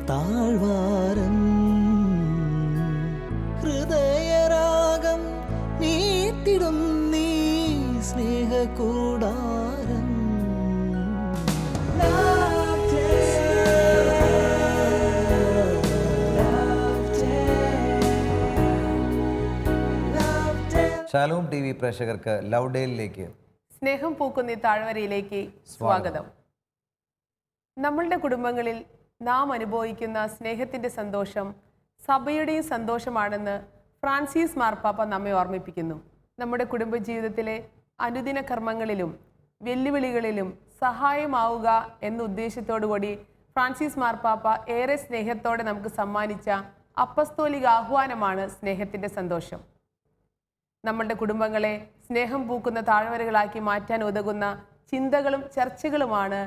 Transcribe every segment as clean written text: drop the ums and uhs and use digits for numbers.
താഴ്വാരം ഹൃദയരാഗം നീട്ടിടും നീ സ്നേഹകൂടാരം. Shalom TV പ്രേക്ഷകർക്ക് love ഡേയിലേക്ക് സ്നേഹം പൂക്കുന്ന താഴ്വരയിലേക്ക് സ്വാഗതം. നമ്മളുടെ കുടുംബങ്ങളിൽ നാം അനുഭവിക്കുന്ന സ്നേഹത്തിൻ്റെ സന്തോഷം സഭയുടെയും സന്തോഷമാണെന്ന് ഫ്രാൻസിസ് മാർപ്പാപ്പ നമ്മെ ഓർമ്മിപ്പിക്കുന്നു. നമ്മുടെ കുടുംബജീവിതത്തിലെ അനുദിന കർമ്മങ്ങളിലും വെല്ലുവിളികളിലും സഹായമാവുക എന്ന ഉദ്ദേശത്തോടുകൂടി ഫ്രാൻസിസ് മാർപ്പാപ്പ ഏറെ സ്നേഹത്തോടെ നമുക്ക് സമ്മാനിച്ച അപ്പസ്തോലിക ആഹ്വാനമാണ് സ്നേഹത്തിൻ്റെ സന്തോഷം. നമ്മളുടെ കുടുംബങ്ങളെ സ്നേഹം പൂക്കുന്ന താഴ്വരകളാക്കി മാറ്റാൻ ഉതകുന്ന ചിന്തകളും ചർച്ചകളുമാണ്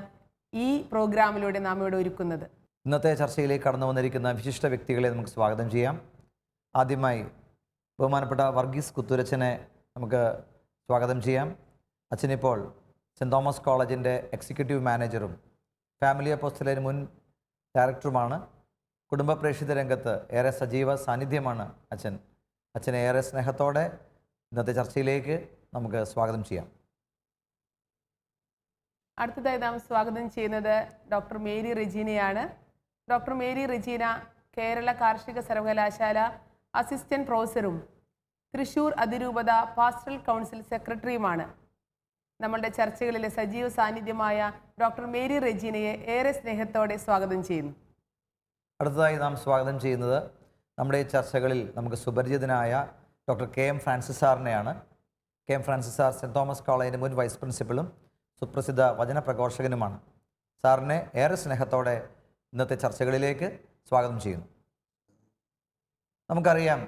ഈ പ്രോഗ്രാമിലൂടെ നാം ഇവിടെ ഒരുക്കുന്നത്. ഇന്നത്തെ ചർച്ചയിലേക്ക് കടന്നു വന്നിരിക്കുന്ന വിശിഷ്ട വ്യക്തികളെ നമുക്ക് സ്വാഗതം ചെയ്യാം. ആദ്യമായി ബഹുമാനപ്പെട്ട വർഗീസ് കുത്തൂരച്ചനെ നമുക്ക് സ്വാഗതം ചെയ്യാം. അച്ഛനിപ്പോൾ സെൻറ് തോമസ് കോളേജിൻ്റെ എക്സിക്യൂട്ടീവ് മാനേജറും ഫാമിലി അപ്പോസ്തലൻ മുൻ ഡയറക്ടറുമാണ്. കുടുംബ പ്രേക്ഷിത രംഗത്ത് ഏറെ സജീവ സാന്നിധ്യമാണ് അച്ഛൻ. അച്ഛനെ ഏറെ സ്നേഹത്തോടെ ഇന്നത്തെ ചർച്ചയിലേക്ക് നമുക്ക് സ്വാഗതം ചെയ്യാം. അടുത്തതായി നാം സ്വാഗതം ചെയ്യുന്നത് ഡോക്ടർ മേരി റെജീനയാണ്. ഡോക്ടർ മേരി റെജീന കേരള കാർഷിക സർവകലാശാല അസിസ്റ്റന്റ് പ്രൊഫസറും തൃശൂർ അതിരൂപത പാസ്റ്ററൽ കൗൺസിൽ സെക്രട്ടറിയുമാണ്. നമ്മളുടെ ചർച്ചകളിലെ സജീവ സാന്നിധ്യമായ ഡോക്ടർ മേരി റെജീനയെ ഏറെ സ്നേഹത്തോടെ സ്വാഗതം ചെയ്യുന്നു. അടുത്തതായി നാം സ്വാഗതം ചെയ്യുന്നത് നമ്മുടെ ഈ ചർച്ചകളിൽ നമുക്ക് സുപരിചിതനായ ഡോക്ടർ KM ഫ്രാൻസിസ് സാറിനെയാണ്. KM Francis sir saint Thomas കോളേജിൻ്റെ മുൻ വൈസ് പ്രിൻസിപ്പലും സുപ്രസിദ്ധ വചനപ്രഘോഷകനുമാണ്. സാറിനെ ഏറെ സ്നേഹത്തോടെ ഇന്നത്തെ ചർച്ചകളിലേക്ക് സ്വാഗതം ചെയ്യുന്നു. നമുക്കറിയാം,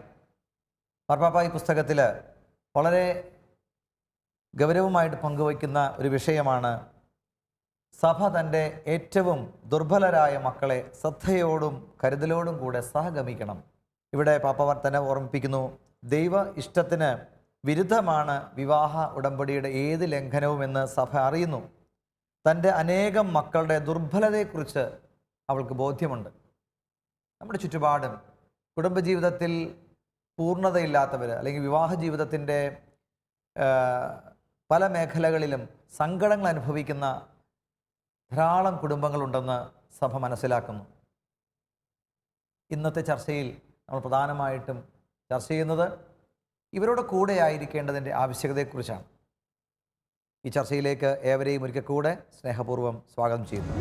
മാർപ്പാപ്പ ഈ പുസ്തകത്തിൽ വളരെ ഗൗരവമായിട്ട് പങ്കുവയ്ക്കുന്ന ഒരു വിഷയമാണ് സഭ തൻ്റെ ഏറ്റവും ദുർബലരായ മക്കളെ ശ്രദ്ധയോടും കരുതലോടും കൂടെ സഹഗമിക്കണം. ഇവിടെ പാപ്പ തന്നെ ഓർമ്മിപ്പിക്കുന്നു, ദൈവ ഇഷ്ടത്തിന് വിരുദ്ധമാണ് വിവാഹ ഉടമ്പടിയുടെ ഏത് ലംഘനവുമെന്ന് സഭ അറിയുന്നു. തൻ്റെ അനേകം മക്കളുടെ ദുർബലതയെക്കുറിച്ച് അവൾക്ക് ബോധ്യമുണ്ട്. നമ്മുടെ ചുറ്റുപാടും കുടുംബജീവിതത്തിൽ പൂർണ്ണതയില്ലാത്തവർ അല്ലെങ്കിൽ വിവാഹ ജീവിതത്തിൻ്റെ പല മേഖലകളിലും സങ്കടങ്ങൾ അനുഭവിക്കുന്ന ധാരാളം കുടുംബങ്ങളുണ്ടെന്ന് സഭ മനസ്സിലാക്കുന്നു. ഇന്നത്തെ ചർച്ചയിൽ നമ്മൾ പ്രധാനമായിട്ടും ചർച്ച ചെയ്യുന്നത് ഇവരുടെ കൂടെ ആയിരിക്കേണ്ടതിൻ്റെ ആവശ്യകതയെക്കുറിച്ചാണ്. ഈ ചർച്ചയിലേക്ക് ഏവരെയും ഒരിക്കൽ കൂടെ സ്നേഹപൂർവ്വം സ്വാഗതം ചെയ്യുന്നു.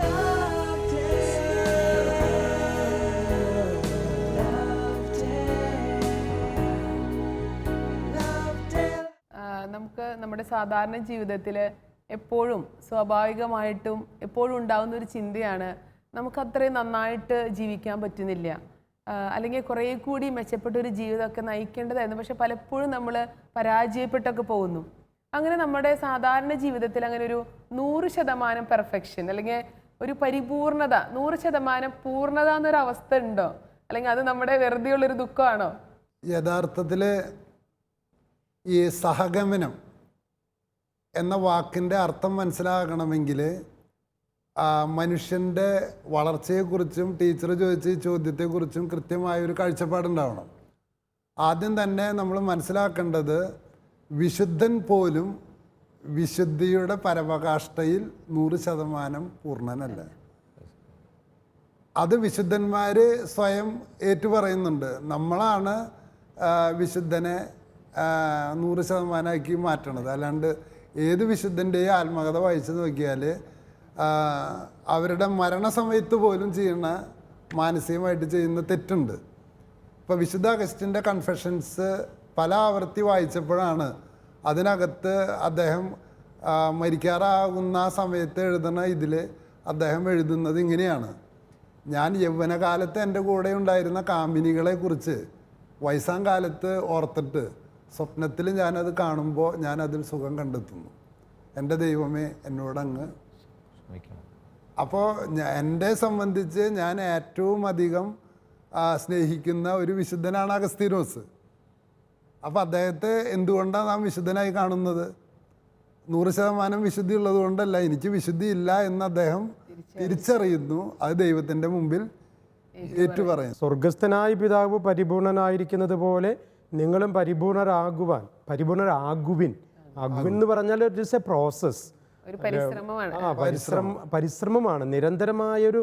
നമുക്ക് നമ്മുടെ സാധാരണ ജീവിതത്തിൽ എപ്പോഴും സ്വാഭാവികമായിട്ടും എപ്പോഴും ഉണ്ടാകുന്ന ഒരു ചിന്തയാണ്, നമുക്ക് അത്രയും നന്നായിട്ട് ജീവിക്കാൻ പറ്റുന്നില്ല, അല്ലെങ്കിൽ കുറേ കൂടി മെച്ചപ്പെട്ടൊരു ജീവിതമൊക്കെ നയിക്കേണ്ടതായിരുന്നു, പക്ഷെ പലപ്പോഴും നമ്മൾ പരാജയപ്പെട്ടൊക്കെ പോകുന്നു. അങ്ങനെ നമ്മുടെ സാധാരണ ജീവിതത്തിൽ അങ്ങനെ ഒരു 100% പെർഫെക്ഷൻ അല്ലെങ്കിൽ ഒരു പരിപൂർണത, 100% പൂർണ്ണത എന്നൊരവസ്ഥ ഉണ്ടോ? അല്ലെങ്കിൽ അത് നമ്മുടെ വെറുതെയുള്ളൊരു ദുഃഖമാണോ? യഥാർത്ഥത്തിൽ ഈ സഹഗമനം എന്ന വാക്കിൻ്റെ അർത്ഥം മനസ്സിലാകണമെങ്കിൽ മനുഷ്യൻ്റെ വളർച്ചയെക്കുറിച്ചും ടീച്ചർ ചോദിച്ച ഈ ചോദ്യത്തെക്കുറിച്ചും കൃത്യമായൊരു കാഴ്ചപ്പാടുണ്ടാവണം. ആദ്യം തന്നെ നമ്മൾ മനസ്സിലാക്കേണ്ടത്, വിശുദ്ധൻ പോലും വിശുദ്ധിയുടെ പരമകാഷ്ഠയിൽ 100% പൂർണ്ണനല്ല. അത് വിശുദ്ധന്മാർ സ്വയം ഏറ്റുപറയുന്നുണ്ട്. നമ്മളാണ് വിശുദ്ധനെ 100% മാറ്റണത്. അല്ലാണ്ട് ഏത് വിശുദ്ധൻ്റെയും ആത്മകഥ വായിച്ചു നോക്കിയാൽ അവരുടെ മരണസമയത്ത് പോലും ചെയ്യുന്ന മാനസികമായിട്ട് ചെയ്യുന്ന തെറ്റുണ്ട്. ഇപ്പോൾ വിശുദ്ധ അഗസ്റ്റിൻ്റെ കൺഫെഷൻസ് പല ആവർത്തി വായിച്ചപ്പോഴാണ് അതിനകത്ത് അദ്ദേഹം മരിക്കാറാകുന്ന ആ സമയത്ത് എഴുതുന്ന ഇതിൽ അദ്ദേഹം എഴുതുന്നത് ഇങ്ങനെയാണ്: ഞാൻ യൗവനകാലത്ത് എൻ്റെ കൂടെ ഉണ്ടായിരുന്ന കാമിനികളെക്കുറിച്ച് വയസ്സാം കാലത്ത് ഓർത്തിട്ട് സ്വപ്നത്തിൽ ഞാനത് കാണുമ്പോൾ ഞാനതിൽ സുഖം കണ്ടെത്തുന്നു. എൻ്റെ ദൈവമേ എന്നോടങ്ങ്. അപ്പോൾ എന്നെ സംബന്ധിച്ച് ഞാൻ ഏറ്റവും അധികം സ്നേഹിക്കുന്ന ഒരു വിശുദ്ധനാണ് അഗസ്തീനോസ്. അപ്പോൾ അദ്ദേഹത്തെ എന്തുകൊണ്ടാണ് നാം വിശുദ്ധനായി കാണുന്നത്? 100% വിശുദ്ധി ഉള്ളത് കൊണ്ടല്ല, എനിക്ക് വിശുദ്ധി ഇല്ല എന്ന് അദ്ദേഹം തിരിച്ചറിയുന്നു. അത് ദൈവത്തിൻ്റെ മുമ്പിൽ ഏറ്റുപറയും. സ്വർഗസ്ഥനായ പിതാവ് പരിപൂർണനായിരിക്കുന്നത് പോലെ നിങ്ങളും പരിപൂർണരാകുവിൻ. എന്ന് പറഞ്ഞാൽ ഇറ്റ് ഈസ് എ പ്രോസസ്, ഒരു പരിശ്രമമാണ്. പരിശ്രമമാണ്. നിരന്തരമായൊരു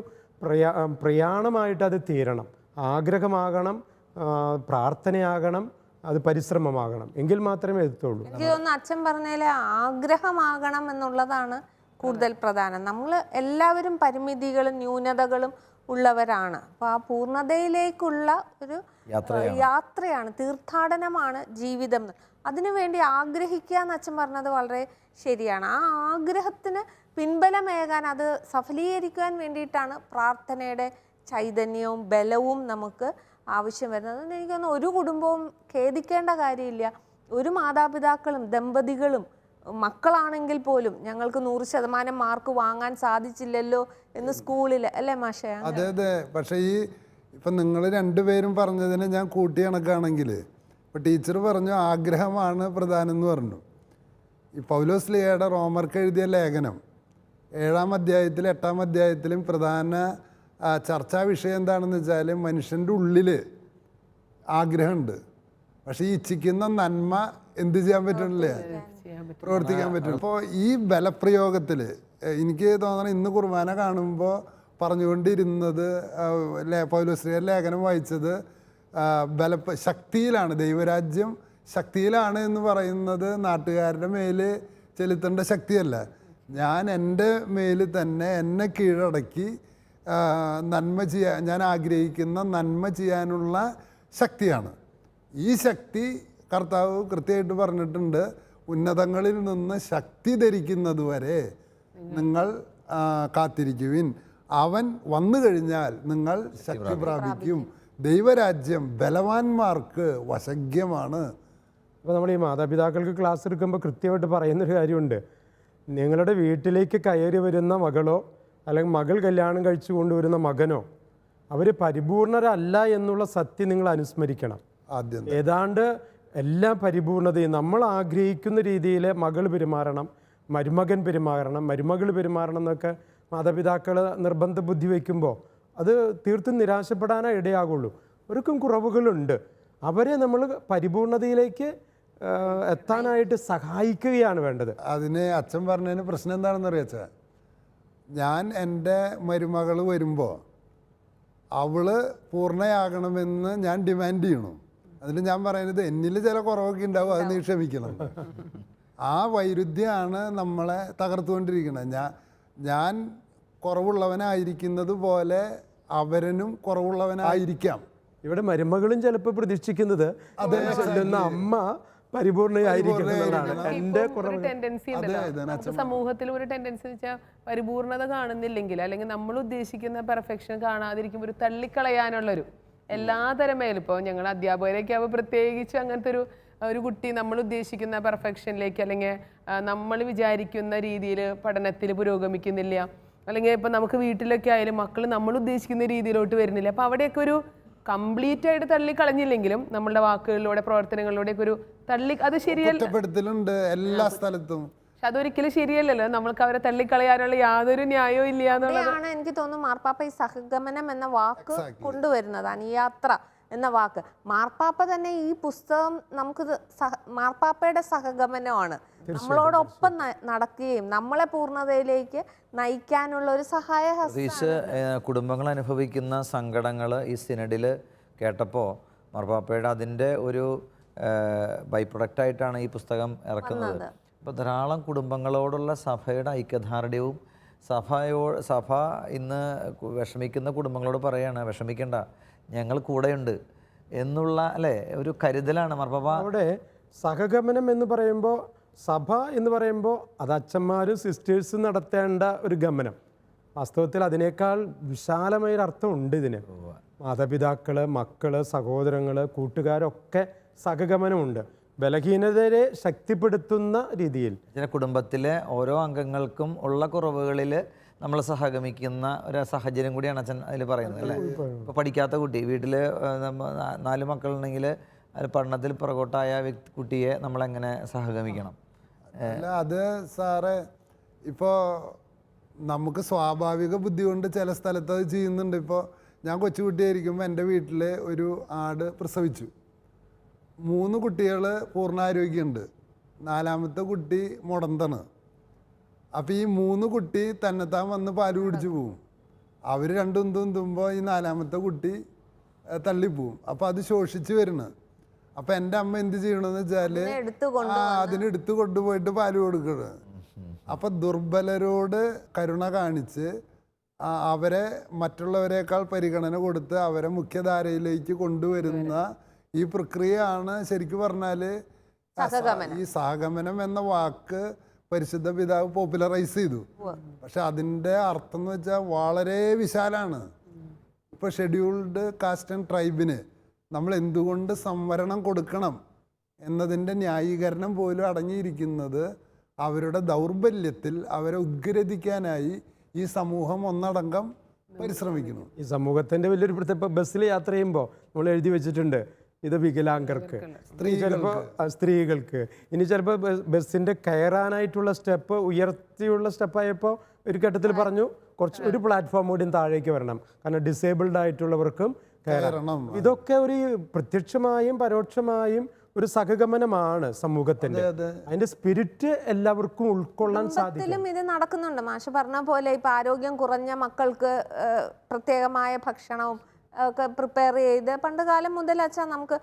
പ്രയാണമായിട്ട് അത് തീരണം. ആഗ്രഹമാകണം, പ്രാർത്ഥനയാകണം, അത് പരിശ്രമമാകണം. എങ്കിൽ മാത്രമേ എത്തുള്ളൂ. എനിക്ക് തോന്നുന്നു അച്ഛൻ പറഞ്ഞതിലെ ആഗ്രഹമാകണം എന്നുള്ളതാണ് കൂടുതൽ പ്രധാനം. നമ്മൾ എല്ലാവരും പരിമിതികളും ന്യൂനതകളും ഉള്ളവരാണ്. അപ്പോൾ ആ പൂർണ്ണതയിലേക്കുള്ള ഒരു യാത്രയാണ്, തീർത്ഥാടനമാണ് ജീവിതം. അതിനുവേണ്ടി ആഗ്രഹിക്കുക എന്ന് അച്ഛൻ പറഞ്ഞത് വളരെ ശരിയാണ്. ആ ആഗ്രഹത്തിന് പിൻബലമേകാൻ, അത് സഫലീകരിക്കാൻ വേണ്ടിയിട്ടാണ് പ്രാർത്ഥനയുടെ ചൈതന്യവും ബലവും നമുക്ക് ആവശ്യം വരുന്നത്. അതുകൊണ്ട് എനിക്ക് തോന്നുന്നു ഒരു കുടുംബവും ഖേദിക്കേണ്ട കാര്യമില്ല. ഒരു മാതാപിതാക്കളും ദമ്പതികളും മക്കളാണെങ്കിൽ പോലും ഞങ്ങൾക്ക് 100% മാർക്ക് വാങ്ങാൻ സാധിച്ചില്ലല്ലോ എന്ന് സ്കൂളിൽ, അല്ലേ മാഷേ? അതെ അതെ. പക്ഷേ ഇപ്പം നിങ്ങൾ രണ്ടുപേരും പറഞ്ഞതിനെ ഞാൻ കൂട്ടി കണക്കാണെങ്കിൽ, ഇപ്പം ടീച്ചർ പറഞ്ഞു ആഗ്രഹമാണ് പ്രധാനം എന്ന് പറഞ്ഞു. ഈ പൗലോസ് ലീഹയുടെ റോമർക്ക് എഴുതിയ ലേഖനം 7-ാം അധ്യായത്തിലും 8-ാം അധ്യായത്തിലും പ്രധാന ചർച്ചാ വിഷയം എന്താണെന്ന് വെച്ചാൽ മനുഷ്യൻ്റെ ഉള്ളിൽ ആഗ്രഹമുണ്ട്, പക്ഷേ ഈ ഇച്ഛിക്കുന്ന നന്മ എന്ത് ചെയ്യാൻ പറ്റണില്ലേ? പ്രവർത്തിക്കാൻ പറ്റും. അപ്പോൾ ഈ ബലപ്രയോഗത്തിൽ എനിക്ക് തോന്നണം ഇന്ന് കുർബാന കാണുമ്പോൾ പറഞ്ഞുകൊണ്ടിരുന്നത്, പൗലോസ് ലീഹ ലേഖനം വായിച്ചത് ശക്തിയിലാണ്, ദൈവരാജ്യം ശക്തിയിലാണ് എന്ന് പറയുന്നത് നാട്ടുകാരുടെ മേൽ ചെലുത്തേണ്ട ശക്തിയല്ല. ഞാൻ എൻ്റെ മേൽ തന്നെ എന്നെ കീഴടക്കി നന്മ ചെയ്യാൻ, ഞാൻ ആഗ്രഹിക്കുന്ന നന്മ ചെയ്യാനുള്ള ശക്തിയാണ്. ഈ ശക്തി കർത്താവ് കൃത്യമായിട്ട് പറഞ്ഞിട്ടുണ്ട്, ഉന്നതങ്ങളിൽ നിന്ന് ശക്തി ധരിക്കുന്നത് വരെ നിങ്ങൾ കാത്തിരിക്കുവിൻ, അവൻ വന്നു കഴിഞ്ഞാൽ നിങ്ങൾ ശക്തി പ്രാപിക്കും, ദൈവരാജ്യം ബലവാന്മാർക്ക് വശഗ്യമാണ്. അപ്പോൾ നമ്മൾ ഈ മാതാപിതാക്കൾക്ക് ക്ലാസ് എടുക്കുമ്പോൾ കൃത്യമായിട്ട് പറയുന്നൊരു കാര്യമുണ്ട്. നിങ്ങളുടെ വീട്ടിലേക്ക് കയറി വരുന്ന മകളോ അല്ലെങ്കിൽ മകൾ കല്യാണം കഴിച്ചു കൊണ്ടുവരുന്ന മകനോ അവർ പരിപൂർണരല്ല എന്നുള്ള സത്യം നിങ്ങൾ അനുസ്മരിക്കണം. ആദ്യം ഏതാണ്ട് എല്ലാ പരിപൂർണതയും നമ്മൾ ആഗ്രഹിക്കുന്ന രീതിയിൽ മകൾ പെരുമാറണം, മരുമകൻ പെരുമാറണം, മരുമകൾ പെരുമാറണം എന്നൊക്കെ മാതാപിതാക്കൾ നിർബന്ധ ബുദ്ധി വയ്ക്കുമ്പോൾ അത് തീർത്തും നിരാശപ്പെടാനേ ഇടയാകുള്ളൂ. അവർക്കും കുറവുകളുണ്ട്. അവരെ നമ്മൾ പരിപൂർണതയിലേക്ക് എത്താനായിട്ട് സഹായിക്കുകയാണ് വേണ്ടത്. അതിന് അച്ഛൻ പറഞ്ഞതിന് പ്രശ്നം എന്താണെന്ന് അറിയാച്ചാ, ഞാൻ എൻ്റെ മരുമകൾ വരുമ്പോൾ അവള് പൂർണ്ണയാകണമെന്ന് ഞാൻ ഡിമാൻഡ് ചെയ്യണം. അതിന് ഞാൻ പറയുന്നത് എന്നിൽ ചില കുറവൊക്കെ ഉണ്ടാവും, അത് നീ ക്ഷമിക്കണം. ആ വൈരുദ്ധ്യമാണ് നമ്മളെ തകർത്തുകൊണ്ടിരിക്കുന്നത്. ഞാൻ കുറവുള്ളവനായിരിക്കുന്നത് പോലെ അവരനും കുറവുള്ളവനായിരിക്കാം. ഇവിടെ മരുമകളും ചിലപ്പോൾ പ്രതീക്ഷിക്കുന്നത് ചെല്ലുന്ന അമ്മ പരിപൂർണയായിരിക്കുന്നതാണ്. എൻ്റെ ടെൻഡൻസി ഉണ്ടല്ലോ സമൂഹത്തിൽ, ഒരു ടെൻഡൻസി വെച്ചാൽ പരിപൂർണത കാണുന്നില്ലെങ്കിൽ അല്ലെങ്കിൽ നമ്മൾ ഉദ്ദേശിക്കുന്ന പെർഫെക്ഷൻ കാണാതിരിക്കുമ്പോൾ ഒരു തള്ളിക്കളയാനുള്ളൊരു എല്ലാതരം മേലും, ഇപ്പോൾ ഞങ്ങൾ അധ്യാപകരൊക്കെ ആവുമ്പോൾ പ്രത്യേകിച്ച് അങ്ങനത്തെ ഒരു കുട്ടി നമ്മൾ ഉദ്ദേശിക്കുന്ന പെർഫെക്ഷനിലേക്ക് അല്ലെങ്കിൽ നമ്മൾ വിചാരിക്കുന്ന രീതിയിൽ പഠനത്തിൽ പുരോഗമിക്കുന്നില്ല, അല്ലെങ്കിൽ ഇപ്പം നമുക്ക് വീട്ടിലൊക്കെ ആയാലും മക്കൾ നമ്മൾ ഉദ്ദേശിക്കുന്ന രീതിയിലോട്ട് വരുന്നില്ല. അപ്പോൾ അവിടെയൊക്കെ ഒരു കംപ്ലീറ്റ് ആയിട്ട് തള്ളിക്കളഞ്ഞില്ലെങ്കിലും നമ്മളുടെ വാക്കുകളിലൂടെ പ്രവർത്തനങ്ങളിലൂടെയൊക്കെ ഒരു അത് ശരിയല്ല എല്ലാ സ്ഥലത്തും. പക്ഷെ അതൊരിക്കലും ശരിയല്ലല്ലോ. നമ്മൾക്ക് അവരെ തള്ളിക്കളയാനുള്ള യാതൊരു ന്യായവും ഇല്ല എന്നുള്ളതാണ് എനിക്ക് തോന്നുന്നു മാർപ്പാപ്പ ഈ സഹഗമനം എന്ന വാക്ക് കൊണ്ടുവരുന്നതാണ്, ഈ യാത്ര എന്ന വാക്ക്. മാർപ്പാപ്പ തന്നെ ഈ പുസ്തകം നമുക്ക് മാർപ്പാപ്പയുടെ സഹഗമനമാണ്, നമ്മളോടൊപ്പം നടക്കുകയും നമ്മളെ പൂർണ്ണതയിലേക്ക് നയിക്കാനുള്ള ഒരു സഹായ കുടുംബങ്ങൾ അനുഭവിക്കുന്ന സങ്കടങ്ങൾ ഈ സിനഡിൽ കേട്ടപ്പോൾ മാർപ്പാപ്പയുടെ അതിൻ്റെ ഒരു ബൈ പ്രൊഡക്റ്റായിട്ടാണ് ഈ പുസ്തകം ഇറക്കുന്നത്. അപ്പോൾ ധാരാളം കുടുംബങ്ങളോടുള്ള സഭയുടെ ഐക്യദാർഢ്യവും സഭ ഇന്ന് വിഷമിക്കുന്ന കുടുംബങ്ങളോട് പറയാണ്, വിഷമിക്കേണ്ട, ഞങ്ങൾ കൂടെയുണ്ട് എന്നുള്ള അല്ലേ ഒരു കരുതലാണ് മാർപ്പാപ്പ. അവിടെ സഹഗമനം എന്ന് പറയുമ്പോൾ, സഭ എന്ന് പറയുമ്പോൾ അത് അച്ഛന്മാരും സിസ്റ്റേഴ്സും നടത്തേണ്ട ഒരു ഗമനം. വാസ്തവത്തിൽ അതിനേക്കാൾ വിശാലമായൊരർത്ഥം ഉണ്ട് ഇതിന്. മാതാപിതാക്കൾ, മക്കൾ, സഹോദരങ്ങൾ, കൂട്ടുകാരൊക്കെ സഹഗമനമുണ്ട്. ബലഹീനതയെ ശക്തിപ്പെടുത്തുന്ന രീതിയിൽ കുടുംബത്തിലെ ഓരോ അംഗങ്ങൾക്കും ഉള്ള കുറവുകളിൽ നമ്മൾ സഹഗമിക്കുന്ന ഒരു സാഹചര്യം കൂടിയാണ് അച്ഛൻ അതിൽ പറയുന്നത് അല്ലേ. ഇപ്പോൾ പഠിക്കാത്ത കുട്ടി, വീട്ടിൽ 4 മക്കളുണ്ടെങ്കിൽ പഠനത്തിൽ പുറകോട്ടായ കുട്ടിയെ നമ്മളെങ്ങനെ സഹഗമിക്കണം? അല്ല, അത് സാറേ ഇപ്പോൾ നമുക്ക് സ്വാഭാവിക ബുദ്ധി കൊണ്ട് ചില സ്ഥലത്ത് അത് ചെയ്യുന്നുണ്ട്. ഇപ്പോൾ ഞാൻ കൊച്ചുകുട്ടിയായിരിക്കുമ്പോൾ എൻ്റെ വീട്ടിൽ ഒരു ആട് പ്രസവിച്ചു. 3 കുട്ടികൾ പൂർണ്ണാരോഗ്യമുണ്ട്, 4ാമത്തെ കുട്ടി മുടന്താണ്. അപ്പോൾ ഈ 3 കുട്ടി തന്നെത്താൻ വന്ന് പാല് കുടിച്ച് പോവും. അവർ രണ്ടും തുമ്പുമ്പോൾ ഈ 4ാമത്തെ കുട്ടി തള്ളിപ്പോവും. അപ്പോൾ അത് ശോഷിച്ച് വരുന്നു. അപ്പോൾ എൻ്റെ അമ്മ എന്ത് ചെയ്യണമെന്ന് വെച്ചാൽ അതിനെടുത്ത് കൊണ്ടുപോയിട്ട് പാല് കൊടുക്കണം. അപ്പോൾ ദുർബലരോട് കരുണ കാണിച്ച് അവരെ മറ്റുള്ളവരെക്കാൾ പരിഗണന കൊടുത്ത് അവരെ മുഖ്യധാരയിലേക്ക് കൊണ്ടുവരുന്ന ഈ പ്രക്രിയയാണ് ശരിക്കും പറഞ്ഞാൽ ഈ സഹഗമനം എന്ന വാക്ക് പരിശുദ്ധ പിതാവ് പോപ്പുലറൈസ് ചെയ്തു. പക്ഷെ അതിൻ്റെ അർത്ഥം എന്ന് വെച്ചാൽ വളരെ വിശാലാണ്. ഇപ്പോൾ ഷെഡ്യൂൾഡ് കാസ്റ്റ് ആൻഡ് ട്രൈബിന് നമ്മൾ എന്തുകൊണ്ട് സംവരണം കൊടുക്കണം എന്നതിൻ്റെ ന്യായീകരണം പോലും അടങ്ങിയിരിക്കുന്നത് അവരുടെ ദൗർബല്യത്തിൽ അവരെ ഉദ്ഗ്രഥിക്കാനായി ഈ സമൂഹം ഒന്നടങ്കം പരിശ്രമിക്കുന്നു. ഈ സമൂഹത്തിൻ്റെ വലിയൊരു പ്രത്യേക ബസ്സിൽ യാത്ര ചെയ്യുമ്പോൾ നമ്മൾ എഴുതി വെച്ചിട്ടുണ്ട് ഇത് വികലാംഗർക്ക്, ചിലപ്പോൾ സ്ത്രീകൾക്ക്. ഇനി ചിലപ്പോൾ ബസ്സിൻ്റെ കയറാനായിട്ടുള്ള സ്റ്റെപ്പ് ഉയർത്തിയുള്ള സ്റ്റെപ്പായപ്പോൾ ഒരു ഘട്ടത്തിൽ പറഞ്ഞു കുറച്ച് ഒരു പ്ലാറ്റ്ഫോം കൂടി താഴേക്ക് വരണം, കാരണം ഡിസേബിൾഡ് ആയിട്ടുള്ളവർക്കും കയറണം. ഇതൊക്കെ ഒരു പ്രത്യക്ഷമായും പരോക്ഷമായും ഒരു സഹഗമനമാണ് സമൂഹത്തിന്റെ. അതിന്റെ സ്പിരിറ്റ് എല്ലാവർക്കും ഉൾക്കൊള്ളാൻ സാധിക്കും. ഇത് നടക്കുന്നുണ്ട്. മാഷ് പറഞ്ഞ പോലെ ഇപ്പൊ ആരോഗ്യം കുറഞ്ഞ മക്കൾക്ക് പ്രത്യേകമായ ഭക്ഷണവും ഒക്കെ പ്രിപ്പയർ ചെയ്ത് പണ്ട് കാലം മുതൽ വെച്ചാൽ നമുക്ക്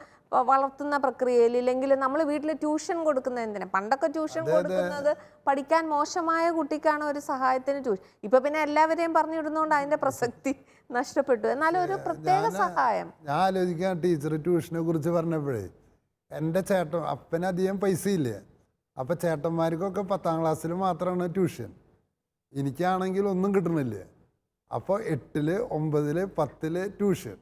വളർത്തുന്ന പ്രക്രിയയിൽ ഇല്ലെങ്കിൽ നമ്മൾ വീട്ടിൽ ട്യൂഷൻ കൊടുക്കുന്നത് എന്തിനാ? പണ്ടൊക്കെ ട്യൂഷൻ കൊടുക്കുന്നത് പഠിക്കാൻ മോശമായ കുട്ടിക്കാണ് ഒരു സഹായത്തിന് ട്യൂഷൻ. ഇപ്പൊ പിന്നെ എല്ലാവരെയും പറഞ്ഞിടുന്നോണ്ട് അതിന്റെ പ്രസക്തി നഷ്ടപ്പെട്ടു. എന്നാലും ഒരു പ്രത്യേക സഹായം. ഞാൻ ആലോചിക്കാൻ ടീച്ചർ ട്യൂഷനെ കുറിച്ച് പറഞ്ഞപ്പോഴേ എൻ്റെ അപ്പനധികം പൈസ ഇല്ല. അപ്പം ചേട്ടന്മാർക്കൊക്കെ 10ാം ക്ലാസ്സിൽ മാത്രമാണ് ട്യൂഷൻ. എനിക്കാണെങ്കിൽ ഒന്നും കിട്ടണില്ല. അപ്പോൾ 8, 9, 10 ട്യൂഷൻ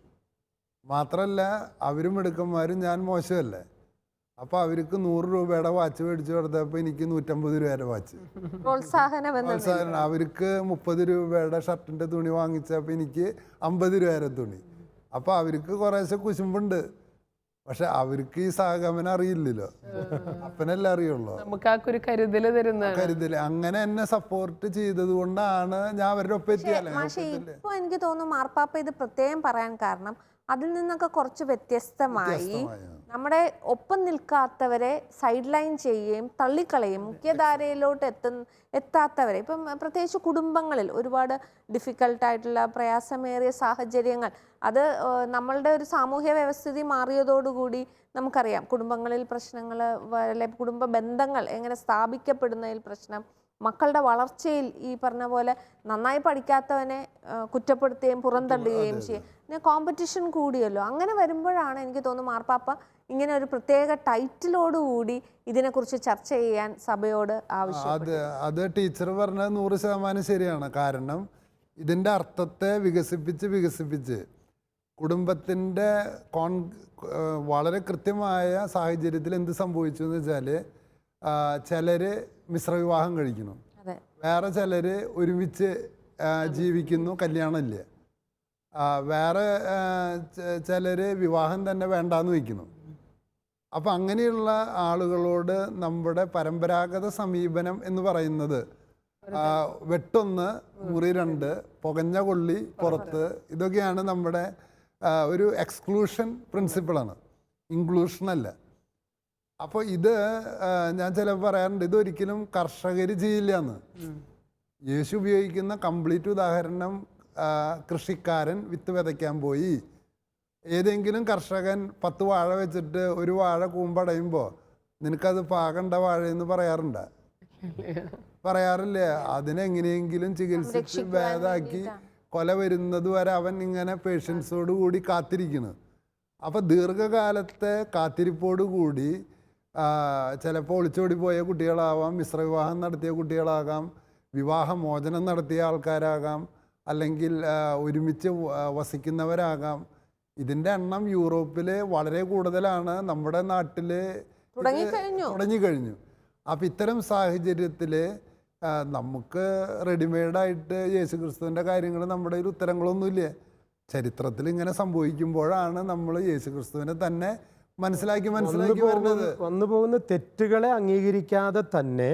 മാത്രമല്ല അവരും മിടുക്കന്മാരും ഞാൻ മോശമല്ലേ. അപ്പോൾ അവർക്ക് 100 രൂപയുടെ വാച്ച് മേടിച്ചു കൊടുത്തപ്പോൾ എനിക്ക് 150 രൂപയുടെ വാച്ച് പ്രോത്സാഹനം. അവർക്ക് 30 രൂപയുടെ ഷർട്ടിൻ്റെ തുണി വാങ്ങിച്ചപ്പോൾ എനിക്ക് 50 രൂപയുടെ തുണി. അപ്പോൾ അവർക്ക് കുറേശ്ശെ കുശുമ്പുണ്ട്. പക്ഷെ അവർക്ക് ഈ സഹഗമനം അറിയില്ലല്ലോ, അപ്പനെല്ലാം അറിയുള്ളൂ. കരുതല് അങ്ങനെ എന്നെ സപ്പോർട്ട് ചെയ്തത് കൊണ്ടാണ് ഞാൻ അവരുടെ ഒപ്പം എത്തിയാലേ. ഇപ്പൊ എനിക്ക് തോന്നുന്നു മാർപ്പാപ്പ ഇത് പ്രത്യേകം പറയാൻ കാരണം അതിൽ നിന്നൊക്കെ കുറച്ച് വ്യത്യസ്തമായി നമ്മുടെ ഒപ്പം നിൽക്കാത്തവരെ സൈഡ് ലൈൻ ചെയ്യുകയും തള്ളിക്കളയും, മുഖ്യധാരയിലോട്ട് എത്താത്തവരെ. ഇപ്പം പ്രത്യേകിച്ച് കുടുംബങ്ങളിൽ ഒരുപാട് ഡിഫിക്കൽട്ടായിട്ടുള്ള പ്രയാസമേറിയ സാഹചര്യങ്ങൾ, അത് നമ്മളുടെ ഒരു സാമൂഹ്യ വ്യവസ്ഥിതി മാറിയതോടുകൂടി നമുക്കറിയാം കുടുംബങ്ങളിൽ പ്രശ്നങ്ങൾ, കുടുംബ ബന്ധങ്ങൾ എങ്ങനെ സ്ഥാപിക്കപ്പെടുന്നതിൽ പ്രശ്നം, മക്കളുടെ വളർച്ചയിൽ ഈ പറഞ്ഞ പോലെ നന്നായി പഠിക്കാത്തവനെ കുറ്റപ്പെടുത്തുകയും പുറന്തള്ളുകയും ചെയ്യും. പിന്നെ കോമ്പറ്റീഷൻ കൂടിയല്ലോ. അങ്ങനെ വരുമ്പോഴാണ് എനിക്ക് തോന്നുന്നു മാർപ്പാപ്പ ഇങ്ങനെ ഒരു പ്രത്യേക ടൈറ്റിലോടുകൂടി ഇതിനെക്കുറിച്ച് ചർച്ച ചെയ്യാൻ സഭയോട് ആവശ്യം. അത് ടീച്ചർ പറഞ്ഞത് 100% ശരിയാണ്. കാരണം ഇതിൻ്റെ അർത്ഥത്തെ വികസിപ്പിച്ച് കുടുംബത്തിൻ്റെ വളരെ കൃത്യമായ സാഹചര്യത്തിൽ എന്ത് സംഭവിച്ചു എന്ന് വെച്ചാൽ ചിലർ മിശ്രവിവാഹം കഴിക്കുന്നു, വേറെ ചിലർ ഒരുമിച്ച് ജീവിക്കുന്നു, കല്യാണമില്ല, വേറെ ചിലർ വിവാഹം തന്നെ വേണ്ടാന്ന് വയ്ക്കുന്നു. അപ്പം അങ്ങനെയുള്ള ആളുകളോട് നമ്മുടെ പരമ്പരാഗത സമീപനം എന്ന് പറയുന്നത് വെട്ടൊന്ന് മുറി 2, പുകഞ്ഞ കൊള്ളി പുറത്ത്, ഇതൊക്കെയാണ് നമ്മുടെ ഒരു എക്സ്ക്ലൂഷൻ പ്രിൻസിപ്പിളാണ്, ഇൻക്ലൂഷനല്ല. അപ്പോൾ ഇത് ഞാൻ ചിലപ്പോൾ പറയാറുണ്ട്, ഇതൊരിക്കലും കർഷകർ ചെയ്യില്ല എന്ന്. യേശു ഉപയോഗിക്കുന്ന കംപ്ലീറ്റ് ഉദാഹരണം കൃഷിക്കാരൻ വിത്ത് വിതയ്ക്കാൻ പോയി. ഏതെങ്കിലും കർഷകൻ 10 വാഴ വെച്ചിട്ട് ഒരു വാഴ കൂമ്പടയുമ്പോൾ നിനക്കത് പാകണ്ട വാഴയെന്ന് പറയാറില്ല. അതിനെങ്ങനെയെങ്കിലും ചികിത്സിച്ച് ഭേദമാക്കി കൊല വരുന്നത് വരെ അവൻ ഇങ്ങനെ പേഷ്യൻസോട് കൂടി കാത്തിരിക്കുന്നു. അപ്പോൾ ദീർഘകാലത്തെ കാത്തിരിപ്പോടുകൂടി ചിലപ്പോൾ ഒളിച്ചോടി പോയ കുട്ടികളാവാം, മിശ്രവിവാഹം നടത്തിയ കുട്ടികളാകാം, വിവാഹമോചനം നടത്തിയ ആൾക്കാരാകാം, അല്ലെങ്കിൽ ഒരുമിച്ച് വസിക്കുന്നവരാകാം. ഇതിൻ്റെ എണ്ണം യൂറോപ്പിൽ വളരെ കൂടുതലാണ്, നമ്മുടെ നാട്ടിൽ തുടങ്ങിക്കഴിഞ്ഞു. അപ്പം ഇത്തരം സാഹചര്യത്തിൽ നമുക്ക് റെഡിമെയ്ഡായിട്ട് യേശുക്രിസ്തുവിൻ്റെ കാര്യങ്ങൾ നമ്മുടെ ഒരു ഉത്തരങ്ങളൊന്നുമില്ല. ചരിത്രത്തിൽ ഇങ്ങനെ സംഭവിക്കുമ്പോഴാണ് നമ്മൾ യേശുക്രിസ്തുവിനെ തന്നെ മനസ്സിലാക്കി വരുന്നത്. വന്നു പോകുന്ന തെറ്റുകളെ അംഗീകരിക്കാതെ തന്നെ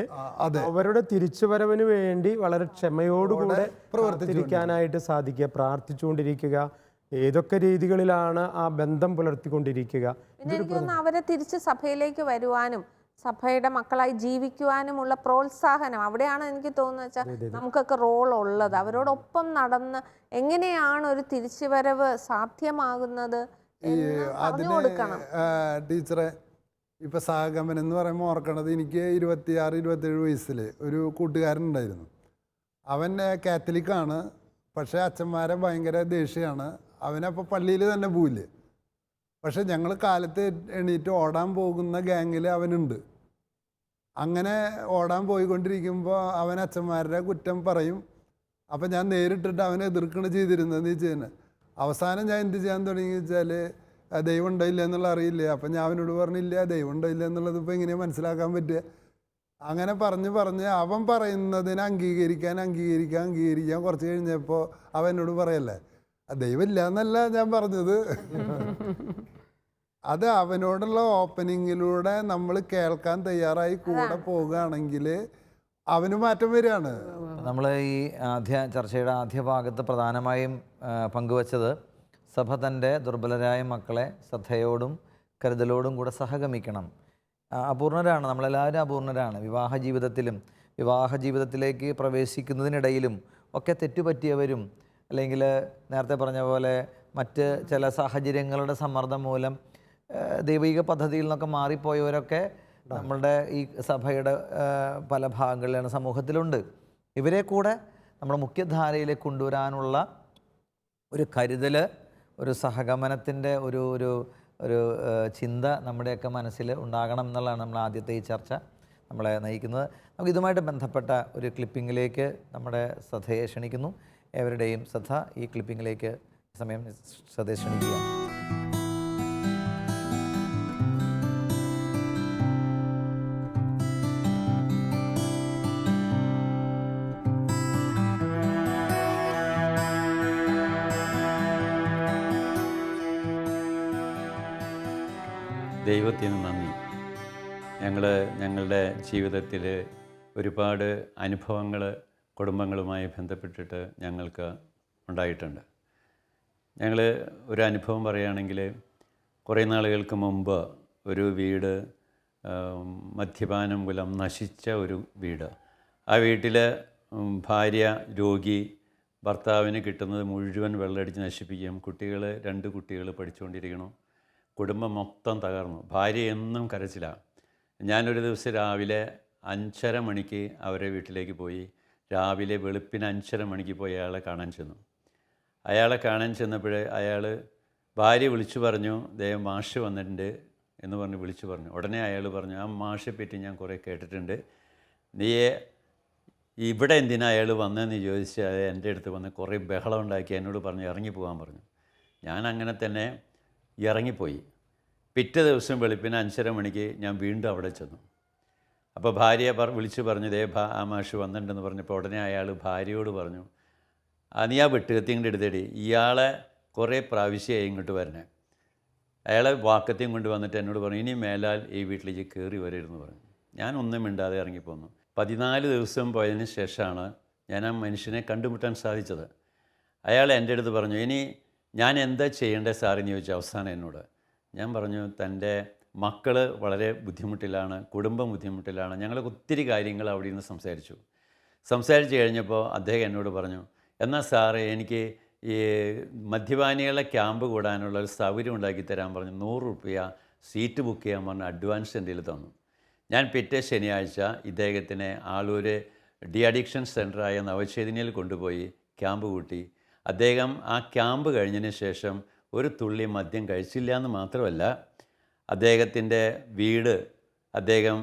അവരുടെ തിരിച്ചുവരവിന് വേണ്ടി വളരെ ക്ഷമയോടുകൂടെ പ്രവർത്തിക്കാനായിട്ട് സാധിക്കുക, പ്രാർത്ഥിച്ചുകൊണ്ടിരിക്കുക ഏതൊക്കെ രീതികളിലാണ് ആ ബന്ധം പുലർത്തിക്കൊണ്ടിരിക്കുക? പിന്നെ എനിക്ക് തോന്നുന്നു അവരെ തിരിച്ച് സഭയിലേക്ക് വരുവാനും സഭയുടെ മക്കളായി ജീവിക്കുവാനുമുള്ള പ്രോത്സാഹനം അവിടെയാണ് എനിക്ക് തോന്നുന്നത് വെച്ചാൽ നമുക്കൊക്കെ റോൾ ഉള്ളത്. അവരോടൊപ്പം നടന്ന് എങ്ങനെയാണ് ഒരു തിരിച്ചുവരവ് സാധ്യമാകുന്നത് എന്ന് പറഞ്ഞു കൊടുക്കണം. ടീച്ചറെ ഇപ്പം സഹഗമനം എന്ന് പറയുമ്പോൾ ഓർക്കണത്, എനിക്ക് 26-27 വയസ്സിൽ ഒരു കൂട്ടുകാരനുണ്ടായിരുന്നു. അവൻ കാത്തലിക്കാണ്, പക്ഷേ അച്ഛന്മാരെ ഭയങ്കര ദേഷ്യമാണ്. അവനപ്പോൾ പള്ളിയിൽ തന്നെ പോവില്ല. പക്ഷെ ഞങ്ങൾ കാലത്ത് എണീറ്റ് ഓടാൻ പോകുന്ന ഗാങ്ങിൽ അവനുണ്ട്. അങ്ങനെ ഓടാൻ പോയിക്കൊണ്ടിരിക്കുമ്പോൾ അവൻ അച്ഛന്മാരുടെ കുറ്റം പറയും. അപ്പം ഞാൻ നേരിട്ടിട്ട് അവനെ എതിർക്കണ ചെയ്തിരുന്നതെന്ന് വെച്ച് കഴിഞ്ഞാൽ അവസാനം ഞാൻ എന്ത് ചെയ്യാൻ തുടങ്ങി വെച്ചാൽ ദൈവം ഉണ്ടായില്ല എന്നുള്ള അറിയില്ല. അപ്പം ഞാൻ അവനോട് പറഞ്ഞില്ല ദൈവം ഉണ്ടായില്ല എന്നുള്ളത് ഇപ്പോൾ എങ്ങനെയാണ് മനസ്സിലാക്കാൻ പറ്റുക. അങ്ങനെ പറഞ്ഞ് അവൻ പറയുന്നതിനെ അംഗീകരിക്കാൻ കുറച്ച് കഴിഞ്ഞപ്പോൾ അവൻ എന്നോട് പറയല്ലേ ദൈവം ഇല്ല എന്നല്ല ഞാൻ പറഞ്ഞത്. അത് അവനോടുള്ള ഓപ്പണിങ്ങിലൂടെ നമ്മൾ കേൾക്കാൻ തയ്യാറായി കൂടെ പോകുകയാണെങ്കിൽ അവന് മാറ്റം വരികയാണ്. നമ്മൾ ഈ ചർച്ചയുടെ ആദ്യ ഭാഗത്ത് പ്രധാനമായും പങ്കുവച്ചത് സഭ തൻ്റെ ദുർബലരായ മക്കളെ ശ്രദ്ധയോടും കരുതലോടും കൂടെ സഹഗമിക്കണം. അപൂർണരാണ്, നമ്മളെല്ലാവരും അപൂർണരാണ്. വിവാഹ ജീവിതത്തിലേക്ക് പ്രവേശിക്കുന്നതിനിടയിലും ഒക്കെ തെറ്റുപറ്റിയവരും, അല്ലെങ്കിൽ നേരത്തെ പറഞ്ഞ പോലെ മറ്റ് ചില സാഹചര്യങ്ങളുടെ സമ്മർദ്ദം മൂലം ദൈവിക പദ്ധതിയിൽ നിന്നൊക്കെ മാറിപ്പോയവരൊക്കെ നമ്മളുടെ ഈ സഭയുടെ പല ഭാഗങ്ങളിലാണ്, സമൂഹത്തിലുണ്ട്. ഇവരെ കൂടെ നമ്മുടെ മുഖ്യധാരയിലേക്ക് കൊണ്ടുവരാനുള്ള ഒരു കരുതൽ, ഒരു സഹഗമനത്തിൻ്റെ ഒരു ചിന്ത നമ്മുടെയൊക്കെ മനസ്സിൽ ഉണ്ടാകണം എന്നുള്ളതാണ് നമ്മൾ ആദ്യത്തെ ഈ ചർച്ച നമ്മളെ നയിക്കുന്നത്. നമുക്ക് ഇതുമായിട്ട് ബന്ധപ്പെട്ട ഒരു ക്ലിപ്പിങ്ങിലേക്ക് നമ്മുടെ ശ്രദ്ധയെ ക്ഷണിക്കുന്നു. ഏവരുടെയും ശ്രദ്ധ ഈ ക്ലിപ്പിങ്ങിലേക്ക് സമയം ശ്രദ്ധയെ ക്ഷണിക്കുക. ദൈവത്തിന് നന്ദി. ഞങ്ങളുടെ ജീവിതത്തിൽ ഒരുപാട് അനുഭവങ്ങൾ കുടുംബങ്ങളുമായി ബന്ധപ്പെട്ടിട്ട് ഞങ്ങൾക്ക് ഉണ്ടായിട്ടുണ്ട്. ഞങ്ങൾ ഒരു അനുഭവം പറയുകയാണെങ്കിൽ, കുറേ നാളുകൾക്ക് മുമ്പ് ഒരു വീട് മദ്യപാനം മൂലം നശിച്ച ഒരു വീട്. ആ വീട്ടിൽ ഭാര്യ രോഗി, ഭർത്താവിന് കിട്ടുന്നത് മുഴുവൻ വെള്ളമടിച്ച് നശിപ്പിക്കുകയും, 2 കുട്ടികൾ പഠിച്ചുകൊണ്ടിരിക്കണം. കുടുംബം മൊത്തം തകർന്നു. ഭാര്യ എന്നും കരച്ചിലാണ്. ഞാനൊരു ദിവസം രാവിലെ 5:30 മണിക്ക് അവരെ വീട്ടിലേക്ക് പോയി. രാവിലെ വെളുപ്പിന് 5:30 മണിക്ക് പോയി അയാളെ കാണാൻ ചെന്നു. അയാളെ കാണാൻ ചെന്നപ്പോൾ ഭാര്യ വിളിച്ചു പറഞ്ഞു, മാഷ് വന്നിട്ടുണ്ട് എന്ന് പറഞ്ഞ് വിളിച്ചു പറഞ്ഞു. ഉടനെ അയാൾ പറഞ്ഞു, ആ മാഷെ പറ്റി ഞാൻ കുറേ കേട്ടിട്ടുണ്ട്, നീ ഇവിടെ എന്തിനാ അയാൾ വന്നതെന്ന് ചോദിച്ചാൽ എൻ്റെ അടുത്ത് വന്ന് കുറേ ബഹളം ഉണ്ടാക്കി എന്നോട് പറഞ്ഞു ഇറങ്ങിപ്പോകാൻ പറഞ്ഞു. ഞാൻ അങ്ങനെ തന്നെ ഇറങ്ങിപ്പോയി. പിറ്റേ ദിവസം വെളുപ്പിന് 5:30 മണിക്ക് ഞാൻ വീണ്ടും അവിടെ ചെന്നു. അപ്പോൾ ഭാര്യ വിളിച്ചു പറഞ്ഞു, ആ മാഷ് വന്നിട്ടുണ്ടെന്ന് പറഞ്ഞപ്പോൾ ഉടനെ അയാൾ ഭാര്യയോട് പറഞ്ഞു, നീ ആ വെട്ടുകത്തിയും കൊണ്ട് എടുത്തേടി, ഇയാളെ കുറേ പ്രാവശ്യമായി ഇങ്ങോട്ട് വരണേ. അയാളെ വാക്കത്തെയും കൊണ്ട് വന്നിട്ട് എന്നോട് പറഞ്ഞു, ഇനി മേലാൽ ഈ വീട്ടിലേക്ക് കയറി വരരുതെന്ന് പറഞ്ഞു. ഞാനൊന്നും മിണ്ടാതെ ഇറങ്ങിപ്പോന്നു. 14 ദിവസം പോയതിന് ശേഷമാണ് ഞാൻ ആ മനുഷ്യനെ കണ്ടുമുട്ടാൻ സാധിച്ചത്. അയാൾ എൻ്റെ അടുത്ത് പറഞ്ഞു, ഇനി ഞാൻ എന്താ ചെയ്യേണ്ടത് സാറെന്ന് ചോദിച്ചു അവസാനം എന്നോട്. ഞാൻ പറഞ്ഞു, തൻ്റെ മക്കൾ വളരെ ബുദ്ധിമുട്ടിലാണ്, കുടുംബം ബുദ്ധിമുട്ടിലാണ്. ഞങ്ങൾ ഒത്തിരി കാര്യങ്ങൾ അവിടെ നിന്ന് സംസാരിച്ച് കഴിഞ്ഞപ്പോൾ അദ്ദേഹം എന്നോട് പറഞ്ഞു, എന്നാൽ സാറേ എനിക്ക് ഈ മദ്യപാനികളുടെ ക്യാമ്പ് കൂടാനുള്ള ഒരു സൗകര്യം ഉണ്ടാക്കി തരാൻ പറഞ്ഞു. 100 രൂപ സീറ്റ് ബുക്ക് ചെയ്യാൻ പറഞ്ഞ് അഡ്വാൻസ് എൻ്റെ കയ്യിൽ തന്നു. ഞാൻ പിറ്റേ ശനിയാഴ്ച ഇദ്ദേഹത്തിനെ ആളൂർ ഡി അഡിക്ഷൻ സെൻ്ററായ നവചൈതന്യയിൽ കൊണ്ടുപോയി ക്യാമ്പ് കൂട്ടി. അദ്ദേഹം ആ ക്യാമ്പ് കഴിഞ്ഞതിന് ശേഷം ഒരു തുള്ളി മദ്യം കഴിച്ചില്ല എന്ന് മാത്രമല്ല, അദ്ദേഹത്തിൻ്റെ വീട് അദ്ദേഹം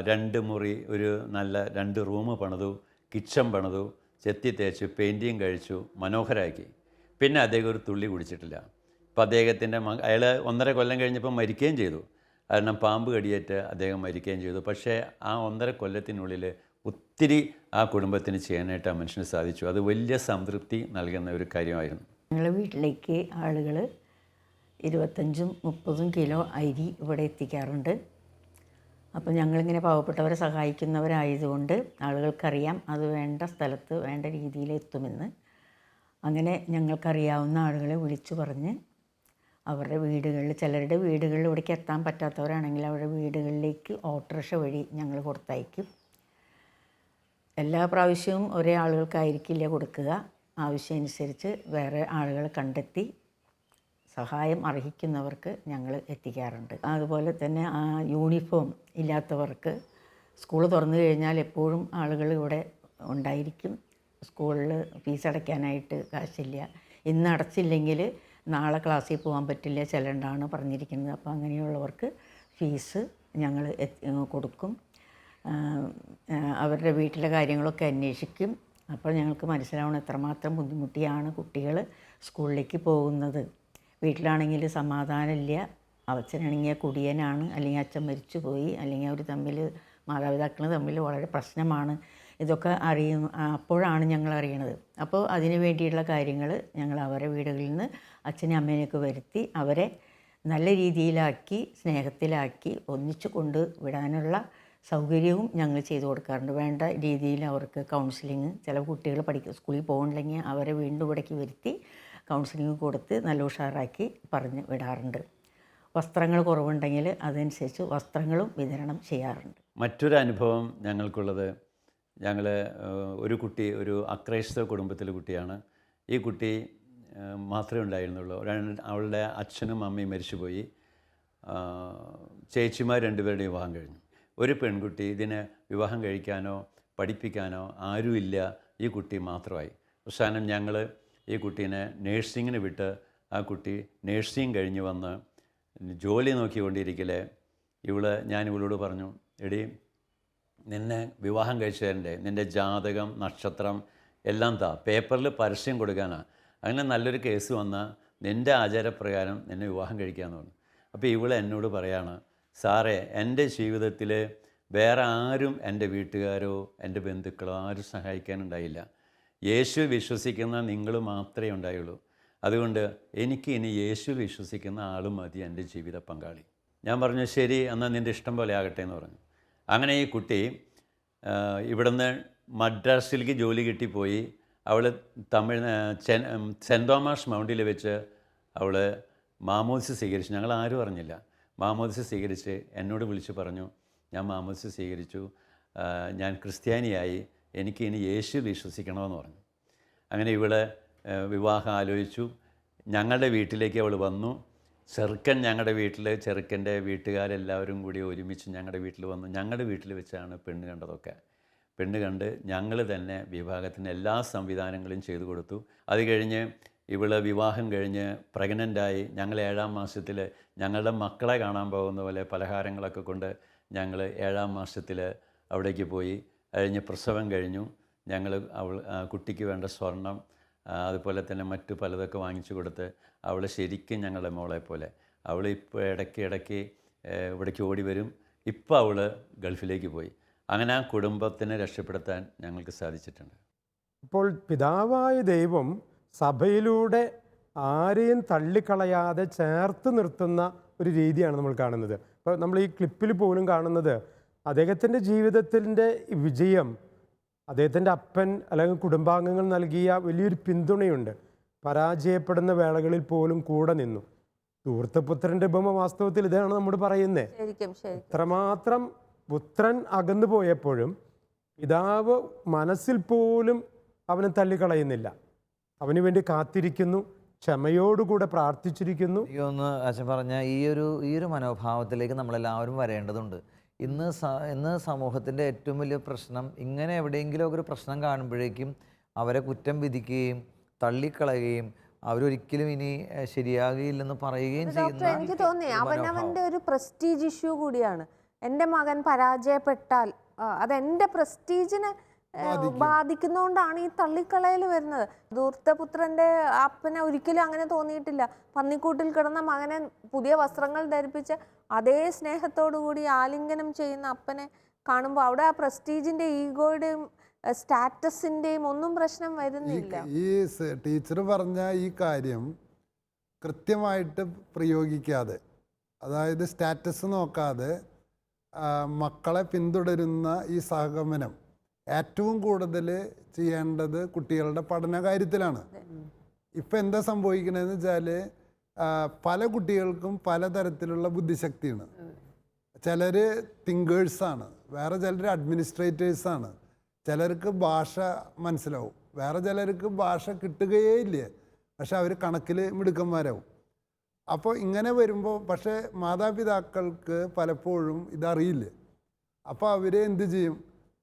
2 മുറി, ഒരു നല്ല 2 റൂം പണിതു, കിച്ചൺ പണിതു, ചെത്തി തേച്ച് പെയിൻറ്റിങ് കഴിച്ചു, മനോഹരമാക്കി. പിന്നെ അദ്ദേഹം ഒരു തുള്ളി കുടിച്ചിട്ടില്ല. അപ്പോൾ അദ്ദേഹത്തിൻ്റെ അയാൾ 1.5 കൊല്ലം കഴിഞ്ഞപ്പോൾ മരിക്കുകയും ചെയ്തു. കാരണം പാമ്പ് കടിയേറ്റ് അദ്ദേഹം മരിക്കുകയും ചെയ്തു. പക്ഷേ ആ 1.5 കൊല്ലത്തിനുള്ളിൽ ഒത്തിരി ആ കുടുംബത്തിന് ചെയ്യാനായിട്ട് ആ മനുഷ്യന് സാധിച്ചു. അത് വലിയ സംതൃപ്തി നൽകുന്ന ഒരു കാര്യമായിരുന്നു. ഞങ്ങളുടെ വീട്ടിലേക്ക് ആളുകൾ 25-30 കിലോ അരി ഇവിടെ എത്തിക്കാറുണ്ട്. അപ്പോൾ ഞങ്ങളിങ്ങനെ പാവപ്പെട്ടവരെ സഹായിക്കുന്നവരായതുകൊണ്ട് ആളുകൾക്കറിയാം അത് വേണ്ട സ്ഥലത്ത് വേണ്ട രീതിയിൽ എത്തുമെന്ന്. അങ്ങനെ ഞങ്ങൾക്കറിയാവുന്ന ആളുകളെ വിളിച്ചു പറഞ്ഞ് അവരുടെ വീടുകളിൽ, ചിലരുടെ വീടുകളിൽ ഇവിടേക്ക് എത്താൻ പറ്റാത്തവരാണെങ്കിൽ അവരുടെ വീടുകളിലേക്ക് ഓട്ടോറിക്ഷ വഴി ഞങ്ങൾ കൊടുത്തയക്കും. എല്ലാ പ്രാവശ്യവും ഒരേ ആളുകൾക്കായിരിക്കില്ല കൊടുക്കുക. ആവശ്യമനുസരിച്ച് വേറെ ആളുകളെ കണ്ടെത്തി സഹായം അർഹിക്കുന്നവർക്ക് ഞങ്ങൾ എത്തിക്കാറുണ്ട്. അതുപോലെ തന്നെ യൂണിഫോം ഇല്ലാത്തവർക്ക് സ്കൂൾ തുറന്നു കഴിഞ്ഞാൽ എപ്പോഴും ആളുകൾ ഇവിടെ ഉണ്ടായിരിക്കും. സ്കൂളിൽ ഫീസ് അടയ്ക്കാനായിട്ട് കാശില്ല, ഇന്ന് അടച്ചില്ലെങ്കിൽ നാളെ ക്ലാസ്സിൽ പോകാൻ പറ്റില്ല, ചെല്ലണ്ടാണ് പറഞ്ഞിരിക്കുന്നത്. അപ്പോൾ അങ്ങനെയുള്ളവർക്ക് ഫീസ് ഞങ്ങൾ കൊടുക്കും. അവരുടെ വീട്ടിലെ കാര്യങ്ങളൊക്കെ അന്വേഷിക്കും. അപ്പോൾ ഞങ്ങൾക്ക് മനസ്സിലാവണം എത്രമാത്രം ബുദ്ധിമുട്ടിയാണ് കുട്ടികൾ സ്കൂളിലേക്ക് പോകുന്നത്. വീട്ടിലാണെങ്കിൽ സമാധാനമില്ല, അച്ഛനാണെങ്കിൽ കുടിയനാണ്, അല്ലെങ്കിൽ അച്ഛൻ മരിച്ചു പോയി, അല്ലെങ്കിൽ അവർ തമ്മിൽ, മാതാപിതാക്കൾ തമ്മിൽ വളരെ പ്രശ്നമാണ്. ഇതൊക്കെ അപ്പോഴാണ് ഞങ്ങൾ അറിയണത്. അപ്പോൾ അതിന് വേണ്ടിയുള്ള കാര്യങ്ങൾ ഞങ്ങൾ അവരുടെ വീടുകളിൽ നിന്ന് അച്ഛനെയും അമ്മേനെയൊക്കെ വരുത്തി അവരെ നല്ല രീതിയിലാക്കി, സ്നേഹത്തിലാക്കി ഒന്നിച്ചു കൊണ്ട് വിടാനുള്ള സൗകര്യവും ഞങ്ങൾ ചെയ്തു കൊടുക്കാറുണ്ട്. വേണ്ട രീതിയിൽ അവർക്ക് കൗൺസിലിങ്, ചില കുട്ടികൾ സ്കൂളിൽ പോകുന്നില്ലെങ്കിൽ അവരെ വീണ്ടും ഇവിടേക്ക് വരുത്തി കൗൺസിലിങ് കൊടുത്ത് നല്ല ഉഷാറാക്കി പറഞ്ഞ് വിടാറുണ്ട്. വസ്ത്രങ്ങൾ കുറവുണ്ടെങ്കിൽ അതനുസരിച്ച് വസ്ത്രങ്ങളും വിതരണം ചെയ്യാറുണ്ട്. മറ്റൊരു അനുഭവം ഞങ്ങൾക്കുള്ളത്, ഞങ്ങൾ ഒരു കുട്ടി, ഒരു അക്രൈസ്തവ കുടുംബത്തിലെ കുട്ടിയാണ്. ഈ കുട്ടി മാത്രമേ ഉണ്ടായിരുന്നുള്ളൂ. അവളുടെ അച്ഛനും അമ്മയും മരിച്ചുപോയി. ചേച്ചിമാർ രണ്ടുപേരുടെയും വിവാഹം കഴിഞ്ഞു. ഒരു പെൺകുട്ടി, ഇതിന് വിവാഹം കഴിക്കാനോ പഠിപ്പിക്കാനോ ആരുമില്ല, ഈ കുട്ടി മാത്രമായി. അവസാനം ഞങ്ങൾ ഈ കുട്ടീനെ നേഴ്സിങ്ങിന് വിട്ട് ആ കുട്ടി നേഴ്സിംഗ് കഴിഞ്ഞ് വന്ന് ജോലി നോക്കിക്കൊണ്ടിരിക്കലേ ഞാൻ ഇവളോട് പറഞ്ഞു, എടി നിന്നെ വിവാഹം കഴിച്ചു തരണ്ടേ, നിൻ്റെ ജാതകം, നക്ഷത്രം എല്ലാം പേപ്പറിൽ പരസ്യം കൊടുക്കാനാണ്. അങ്ങനെ നല്ലൊരു കേസ് വന്നാൽ നിൻ്റെ ആചാരപ്രകാരം നിന്നെ വിവാഹം കഴിക്കാമെന്ന് പറഞ്ഞു. അപ്പോൾ ഇവൾ എന്നോട് പറയാണ്, സാറേ എൻ്റെ ജീവിതത്തിൽ വേറെ ആരും, എൻ്റെ വീട്ടുകാരോ എൻ്റെ ബന്ധുക്കളോ ആരും സഹായിക്കാനുണ്ടായില്ല. യേശു വിശ്വസിക്കുന്ന നിങ്ങൾ മാത്രമേ ഉണ്ടായുള്ളൂ. അതുകൊണ്ട് എനിക്ക് ഇനി യേശു വിശ്വസിക്കുന്ന ആൾ മതി എൻ്റെ ജീവിത പങ്കാളി. ഞാൻ പറഞ്ഞു, ശരി എന്നാൽ നിൻ്റെ ഇഷ്ടം പോലെ ആകട്ടെ എന്ന് പറഞ്ഞു. അങ്ങനെ ഈ കുട്ടി ഇവിടുന്ന് മദ്രാസിലേക്ക് ജോലി കിട്ടിപ്പോയി. അവൾ സെൻറ്റ് തോമസ് മൗണ്ടിൽ വെച്ച് അവൾ മാമോദിസ സ്വീകരിച്ചു. ഞങ്ങൾ ആരും അറിഞ്ഞില്ല. മാമോദിസ സ്വീകരിച്ച് എന്നോട് വിളിച്ച് പറഞ്ഞു, ഞാൻ മാമോദിസ സ്വീകരിച്ചു, ഞാൻ ക്രിസ്ത്യാനിയായി, എനിക്ക് ഇനി യേശു വിശ്വസിക്കണമെന്ന് പറഞ്ഞു. അങ്ങനെ ഇവള് വിവാഹം ആലോചിച്ചു. ഞങ്ങളുടെ വീട്ടിലേക്ക് അവൾ വന്നു. ചെറുക്കൻ ഞങ്ങളുടെ വീട്ടിൽ, ചെറുക്കൻ്റെ വീട്ടുകാരെല്ലാവരും കൂടി ഒരുമിച്ച് ഞങ്ങളുടെ വീട്ടിൽ വന്നു. ഞങ്ങളുടെ വീട്ടിൽ വെച്ചാണ് പെണ്ണ് കണ്ടതൊക്കെ. പെണ്ണ് കണ്ട് ഞങ്ങൾ തന്നെ വിവാഹത്തിന് എല്ലാ സംവിധാനങ്ങളും ചെയ്തു കൊടുത്തു. അത് കഴിഞ്ഞ് ഇവള് വിവാഹം കഴിഞ്ഞ് പ്രഗ്നൻ്റായി. ഞങ്ങൾ 7-ാം മാസത്തിൽ ഞങ്ങളുടെ മക്കളെ കാണാൻ പോകുന്ന പോലെ പലഹാരങ്ങളൊക്കെ കൊണ്ട് ഞങ്ങൾ 7-ാം മാസത്തിൽ അവിടേക്ക് പോയി. കഴിഞ്ഞ് പ്രസവം കഴിഞ്ഞു. ഞങ്ങൾ കുട്ടിക്ക് വേണ്ട സ്വർണം അതുപോലെ തന്നെ മറ്റു പലതൊക്കെ വാങ്ങിച്ചു കൊടുത്ത് അവൾ ശരിക്കും ഞങ്ങളുടെ മോളെ പോലെ. അവൾ ഇപ്പോൾ ഇടയ്ക്ക് ഇവിടേക്ക് ഓടി വരും. ഇപ്പോൾ അവൾ ഗൾഫിലേക്ക് പോയി. അങ്ങനെ ആ കുടുംബത്തിനെ രക്ഷപ്പെടുത്താൻ ഞങ്ങൾക്ക് സാധിച്ചിട്ടുണ്ട്. ഇപ്പോൾ പിതാവായ ദൈവം സഭയിലൂടെ ആരെയും തള്ളിക്കളയാതെ ചേർത്ത് നിർത്തുന്ന ഒരു രീതിയാണ് നമ്മൾ കാണുന്നത്. ഇപ്പോൾ നമ്മൾ ഈ ക്ലിപ്പിൽ പോലും കാണുന്നത് അദ്ദേഹത്തിൻ്റെ ജീവിതത്തിൻ്റെ വിജയം അദ്ദേഹത്തിൻ്റെ അപ്പൻ അല്ലെങ്കിൽ കുടുംബാംഗങ്ങൾ നൽകിയ വലിയൊരു പിന്തുണയുണ്ട്. പരാജയപ്പെടുന്ന വേളകളിൽ പോലും കൂടെ നിന്നു. ധൂർത്തപുത്രൻ്റെ ഉപമ വാസ്തവത്തിൽ ഇതാണ് നമ്മൾ പറയുന്നത്. ഇത്രമാത്രം പുത്രൻ അകന്നു പോയപ്പോഴും പിതാവ് മനസ്സിൽ പോലും അവനെ തള്ളിക്കളയുന്നില്ല. അവന് വേണ്ടി കാത്തിരിക്കുന്നു, ക്ഷമയോടുകൂടെ പ്രാർത്ഥിച്ചിരിക്കുന്നു. ഒന്ന് അച്ഛൻ പറഞ്ഞ ഈ ഒരു മനോഭാവത്തിലേക്ക് നമ്മളെല്ലാവരും വരേണ്ടതുണ്ട്. ഇന്ന് സമൂഹത്തിൻ്റെ ഏറ്റവും വലിയ പ്രശ്നം, ഇങ്ങനെ എവിടെയെങ്കിലും ഒരു പ്രശ്നം കാണുമ്പോഴേക്കും അവരെ കുറ്റം വിധിക്കുകയും തള്ളിക്കളയുകയും അവരൊരിക്കലും ഇനി ശരിയാകില്ലെന്ന് പറയുകയും ചെയ്യുന്ന. എനിക്ക് തോന്നി അവനവൻ്റെ ഒരു പ്രസ്റ്റീജ് ഇഷ്യൂ കൂടിയാണ്. എൻ്റെ മകൻ പരാജയപ്പെട്ടാൽ അതെൻ്റെ പ്രസ്റ്റീജിനെ ബാധിക്കുന്നതുകൊണ്ടാണ് ഈ തള്ളിക്കളയിൽ വരുന്നത്. ധൂർത്തപുത്രൻ്റെ അപ്പനെ ഒരിക്കലും അങ്ങനെ തോന്നിയിട്ടില്ല. പന്നിക്കൂട്ടിൽ കിടന്ന മകനെ പുതിയ വസ്ത്രങ്ങൾ ധരിപ്പിച്ച് അതേ സ്നേഹത്തോടു കൂടി ആലിംഗനം ചെയ്യുന്ന അപ്പനെ കാണുമ്പോൾ അവിടെ ആ പ്രസ്റ്റീജിൻ്റെ, ഈഗോയുടെയും സ്റ്റാറ്റസിൻ്റെയും ഒന്നും പ്രശ്നം വരുന്നില്ല. ഈ ടീച്ചർ പറഞ്ഞ ഈ കാര്യം കൃത്യമായിട്ട് പ്രയോഗിക്കാതെ, അതായത് സ്റ്റാറ്റസ് നോക്കാതെ മക്കളെ പിന്തുടരുന്ന ഈ സഹഗമനം ഏറ്റവും കൂടുതൽ ചെയ്യേണ്ടത് കുട്ടികളുടെ പഠന കാര്യത്തിലാണ്. ഇപ്പം എന്താ സംഭവിക്കണതെന്ന് വെച്ചാൽ പല കുട്ടികൾക്കും പലതരത്തിലുള്ള ബുദ്ധിശക്തിയാണ്. ചിലർ തിങ്കേഴ്സാണ്, വേറെ ചിലർ അഡ്മിനിസ്ട്രേറ്റേഴ്സാണ്, ചിലർക്ക് ഭാഷ മനസ്സിലാവും, വേറെ ചിലർക്ക് ഭാഷ കിട്ടുകയേ ഇല്ല, പക്ഷെ അവർ കണക്കിൽ മിടുക്കന്മാരാവും. അപ്പോൾ ഇങ്ങനെ വരുമ്പോൾ പക്ഷേ മാതാപിതാക്കൾക്ക് പലപ്പോഴും ഇതറിയില്ല. അപ്പോൾ അവർ എന്ത് ചെയ്യും?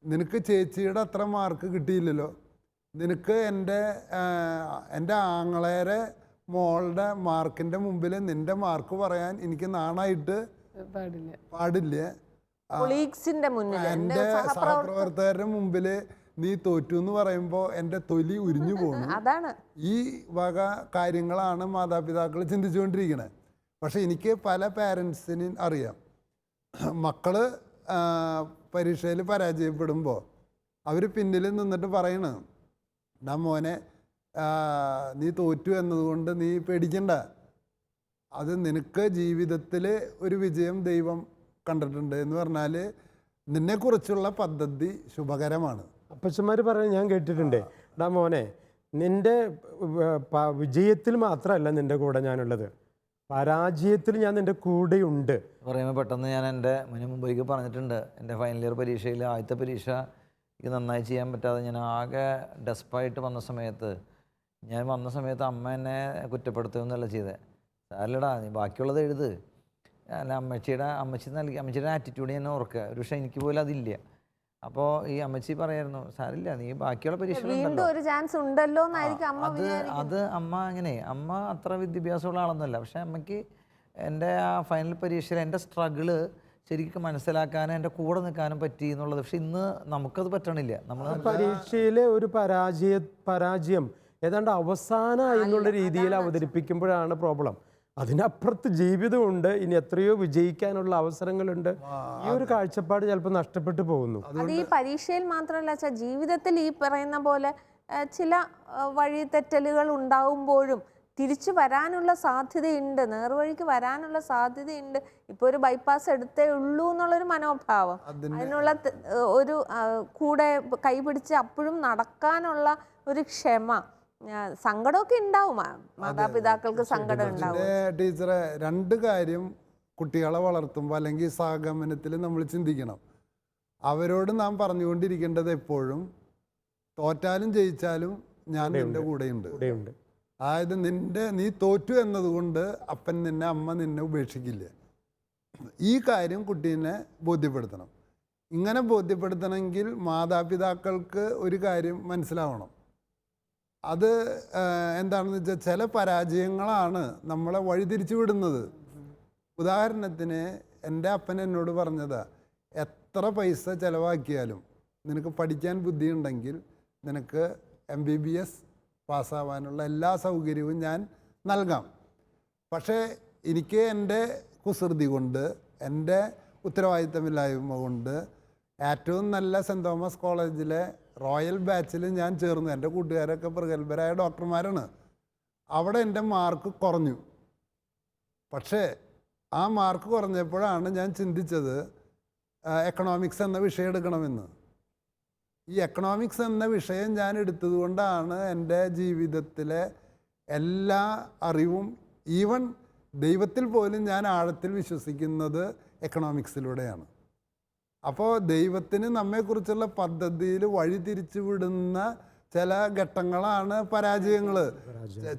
നിനക്ക് ചേച്ചിയുടെ അത്ര മാർക്ക് കിട്ടിയില്ലല്ലോ, നിനക്ക് എൻ്റെ ആങ്ങളേരെ മോളുടെ മാർക്കിൻ്റെ മുമ്പിൽ നിൻ്റെ മാർക്ക് പറയാൻ എനിക്ക് നാണായിട്ട് പാടില്ല. കൊളീഗ്സിന്റെ മുന്നിൽ, എൻ്റെ സഹപ്രവർത്തകരുടെ മുമ്പിൽ നീ തോറ്റു എന്ന് പറയുമ്പോൾ എൻ്റെ തൊലി ഉരിഞ്ഞു പോകുന്നു. അതാണ് ഈ വക കാര്യങ്ങളാണ് മാതാപിതാക്കൾ ചിന്തിച്ചുകൊണ്ടിരിക്കുന്നത്. പക്ഷെ എനിക്ക് പല പാരൻസിനും അറിയാം, മക്കൾ പരീക്ഷയിൽ പരാജയപ്പെടുമ്പോൾ അവർ പിന്നിൽ നിന്നിട്ട് പറയണ, ഡാ മോനെ നീ തോറ്റു എന്നതുകൊണ്ട് നീ പേടിക്കണ്ട, അത് നിനക്ക് ജീവിതത്തിൽ ഒരു വിജയം ദൈവം കണ്ടിട്ടുണ്ട് എന്ന് പറഞ്ഞാൽ നിന്നെക്കുറിച്ചുള്ള പദ്ധതി ശുഭകരമാണ്. അപ്പച്ചന്മാർ പറയുന്നത് ഞാൻ കേട്ടിട്ടുണ്ട്, ഡാ മോനെ നിൻ്റെ വിജയത്തിൽ മാത്രമല്ല നിൻ്റെ കൂടെ ഞാനുള്ളത്, പരാജയത്തിൽ ഞാൻ നിൻ്റെ കൂടെയുണ്ട് പറയുമ്പോൾ പെട്ടെന്ന് ഞാൻ എൻ്റെ മുമ്പേക്ക് പറഞ്ഞിട്ടുണ്ട്, എൻ്റെ ഫൈനൽ ഇയർ പരീക്ഷയിൽ ആദ്യത്തെ പരീക്ഷ എനിക്ക് നന്നായി ചെയ്യാൻ പറ്റാതെ ഞാൻ ആകെ ഡെസ്പായിട്ട് വന്ന സമയത്ത് അമ്മ എന്നെ കുറ്റപ്പെടുത്തുകയെന്നല്ല ചെയ്തത്. സാരല്ലടാ നീ ബാക്കിയുള്ളത് എഴുത്, അല്ല അമ്മച്ചിയുടെ ആറ്റിറ്റ്യൂഡ് ഞാൻ ഓർക്കുക, ഒരു പക്ഷേ എനിക്ക് പോലും അതില്ല. അപ്പോൾ ഈ അമ്മച്ചി പറയായിരുന്നു, സാരില്ല നീ ബാക്കിയുള്ള പരീക്ഷകളുണ്ടല്ലോ. അത് അമ്മ അങ്ങനെ, അമ്മ അത്ര വിദ്യാഭ്യാസമുള്ള ആളൊന്നുമല്ല, പക്ഷെ അമ്മയ്ക്ക് എൻ്റെ ആ ഫൈനൽ പരീക്ഷയിൽ എൻ്റെ സ്ട്രഗിള് ശരിക്കും മനസ്സിലാക്കാനും എൻ്റെ കൂടെ നിൽക്കാനും പറ്റി എന്നുള്ളത്. പക്ഷെ ഇന്ന് നമുക്കത് പറ്റണില്ല. നമ്മൾ പരീക്ഷയിലെ ഒരു പരാജയം ഏതാണ്ട് അവസാനമായി എന്നുള്ള രീതിയിൽ അവതരിപ്പിക്കുമ്പോഴാണ് പ്രോബ്ലം. അതിനപ്പുറത്ത് ജീവിതമുണ്ട്, ഇനി എത്രയോ വിജയിക്കാനുള്ള അവസരങ്ങളുണ്ട്. ഈ ഒരു കാഴ്ചപ്പാട് ചിലപ്പോൾ നഷ്ടപ്പെട്ടു പോകുന്നു. അത് ഈ പരീക്ഷയിൽ മാത്രമല്ല, ജീവിതത്തിൽ ഈ പറയുന്ന പോലെ ചില വഴിതെറ്റലുകൾ ഉണ്ടാവുമ്പോഴും തിരിച്ചു വരാനുള്ള സാധ്യതയുണ്ട്, നേർവഴിക്ക് വരാനുള്ള സാധ്യതയുണ്ട്. ഇപ്പോൾ ഒരു ബൈപ്പാസ് എടുത്തേ ഉള്ളൂ എന്നുള്ളൊരു മനോഭാവം, അതിനുള്ള ഒരു കൂടെ കൈപിടിച്ച് അപ്പോഴും നടക്കാനുള്ള ഒരു ക്ഷമ, സങ്കടമൊക്കെ ഉണ്ടാവും, മാതാപിതാക്കൾക്ക് സങ്കടം ഉണ്ടാവും. ടീച്ചറെ, രണ്ട് കാര്യം കുട്ടികളെ വളർത്തുമ്പോൾ അല്ലെങ്കിൽ സഹഗമനത്തിൽ നമ്മൾ ചിന്തിക്കണം. അവരോട് നാം പറഞ്ഞുകൊണ്ടിരിക്കേണ്ടത് എപ്പോഴും തോറ്റാലും ജയിച്ചാലും ഞാൻ നിന്റെ കൂടെയുണ്ട്. അതായത് നീ തോറ്റു എന്നതുകൊണ്ട് അപ്പൻ നിന്നെ അമ്മ നിന്നെ ഉപേക്ഷിക്കില്ല. ഈ കാര്യം കുട്ടീനെ ബോധ്യപ്പെടുത്തണം. ഇങ്ങനെ ബോധ്യപ്പെടുത്തണമെങ്കിൽ മാതാപിതാക്കൾക്ക് ഒരു കാര്യം മനസ്സിലാവണം. അത് എന്താണെന്ന് വെച്ചാൽ ചില പരാജയങ്ങളാണ് നമ്മളെ വഴിതിരിച്ചു വിടുന്നത്. ഉദാഹരണത്തിന് എൻ്റെ അപ്പൻ എന്നോട് പറഞ്ഞതാ, എത്ര പൈസ ചിലവാക്കിയാലും നിനക്ക് പഠിക്കാൻ ബുദ്ധിയുണ്ടെങ്കിൽ നിനക്ക് MBBS പാസ്സാവാനുള്ള എല്ലാ സൗകര്യവും ഞാൻ നൽകാം. പക്ഷേ എനിക്ക് എൻ്റെ കുസൃതി കൊണ്ട്, എൻ്റെ ഉത്തരവാദിത്തമില്ലായ്മ കൊണ്ട് ഏറ്റവും നല്ല സെൻറ് തോമസ് കോളേജിലെ റോയൽ ബാച്ചിൽ ഞാൻ ചേർന്നു. എൻ്റെ കൂട്ടുകാരൊക്കെ പ്രഗത്ഭരായ ഡോക്ടർമാരാണ്. അവിടെ എൻ്റെ മാർക്ക് കുറഞ്ഞു. പക്ഷേ ആ മാർക്ക് കുറഞ്ഞപ്പോഴാണ് ഞാൻ ചിന്തിച്ചത് എക്കണോമിക്സ് എന്ന വിഷയം എടുക്കണമെന്ന്. ഈ എക്കണോമിക്സ് എന്ന വിഷയം ഞാൻ എടുത്തതുകൊണ്ടാണ് എൻ്റെ ജീവിതത്തിലെ എല്ലാ അറിവും, ഈവൻ ദൈവത്തിൽ പോലും ഞാൻ ആഴത്തിൽ വിശ്വസിക്കുന്നത് എക്കണോമിക്സിലൂടെയാണ്. അപ്പോൾ ദൈവത്തിന് നമ്മെക്കുറിച്ചുള്ള പദ്ധതിയിൽ വഴി തിരിച്ചു വിടുന്ന ചില ഘട്ടങ്ങളാണ് പരാജയങ്ങൾ.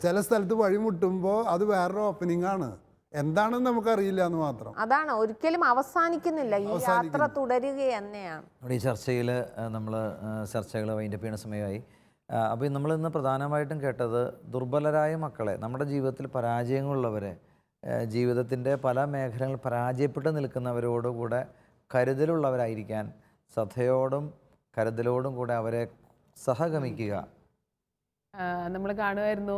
ചില സ്ഥലത്ത് വഴിമുട്ടുമ്പോൾ അത് വേറൊരു ഓപ്പണിംഗ് ആണ്, എന്താണെന്ന് നമുക്കറിയില്ല എന്ന് മാത്രം. അതാണ്, ഒരിക്കലും അവസാനിക്കുന്നില്ല, ഈ യാത്ര തുടരുക തന്നെയാണ്. ഈ ചർച്ചയിൽ നമ്മൾ ചർച്ചകൾ വൈൻഡപ്പ് ചെയ്യുന്ന സമയമായി. അപ്പോൾ നമ്മൾ ഇന്ന് പ്രധാനമായിട്ടും കേട്ടത് ദുർബലരായ മക്കളെ, നമ്മുടെ ജീവിതത്തിൽ പരാജയങ്ങളുള്ളവരെ, ജീവിതത്തിൻ്റെ പല മേഖലകളിൽ പരാജയപ്പെട്ട് നിൽക്കുന്നവരോടുകൂടെ കരുതലുള്ളവരായിരിക്കാൻ ശ്രദ്ധയോടും കരുതലോടും കൂടെ അവരെ സഹഗമിക്കുക. നമ്മൾ കാണുമായിരുന്നു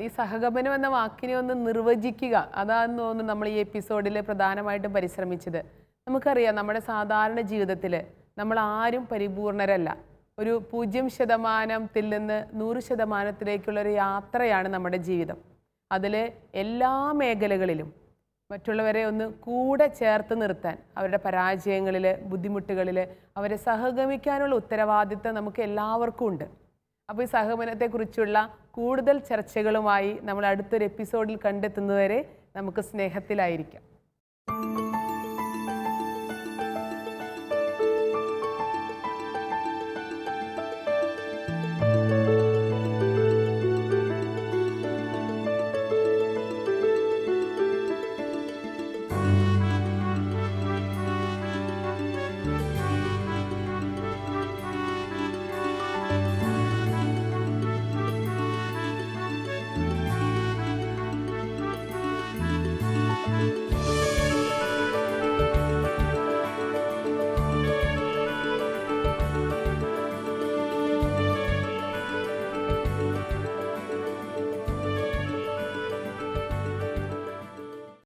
ഈ സഹഗമനം എന്ന വാക്കിനെ ഒന്ന് നിർവചിക്കുക, അതാണെന്ന് തോന്നുന്നു നമ്മൾ ഈ എപ്പിസോഡിൽ പ്രധാനമായിട്ടും പരിശ്രമിച്ചത്. നമുക്കറിയാം നമ്മുടെ സാധാരണ ജീവിതത്തിൽ നമ്മൾ ആരും പരിപൂർണരല്ല. ഒരു 0% നിന്ന് 100%-ലേക്കുള്ളൊരു യാത്രയാണ് നമ്മുടെ ജീവിതം. അതിൽ എല്ലാ മേഖലകളിലും മറ്റുള്ളവരെ ഒന്ന് കൂടെ ചേർത്ത് നിർത്താൻ, അവരുടെ പരാജയങ്ങളിൽ, ബുദ്ധിമുട്ടുകളിൽ അവരെ സഹഗമിക്കാനുള്ള ഉത്തരവാദിത്തം നമുക്ക് എല്ലാവർക്കും ഉണ്ട്. അപ്പോൾ ഈ സഹഗമനത്തെക്കുറിച്ചുള്ള കൂടുതൽ ചർച്ചകളുമായി നമ്മൾ അടുത്തൊരു എപ്പിസോഡിൽ കണ്ടെത്തുന്നതുവരെ നമുക്ക് സ്നേഹത്തിലായിരിക്കാം.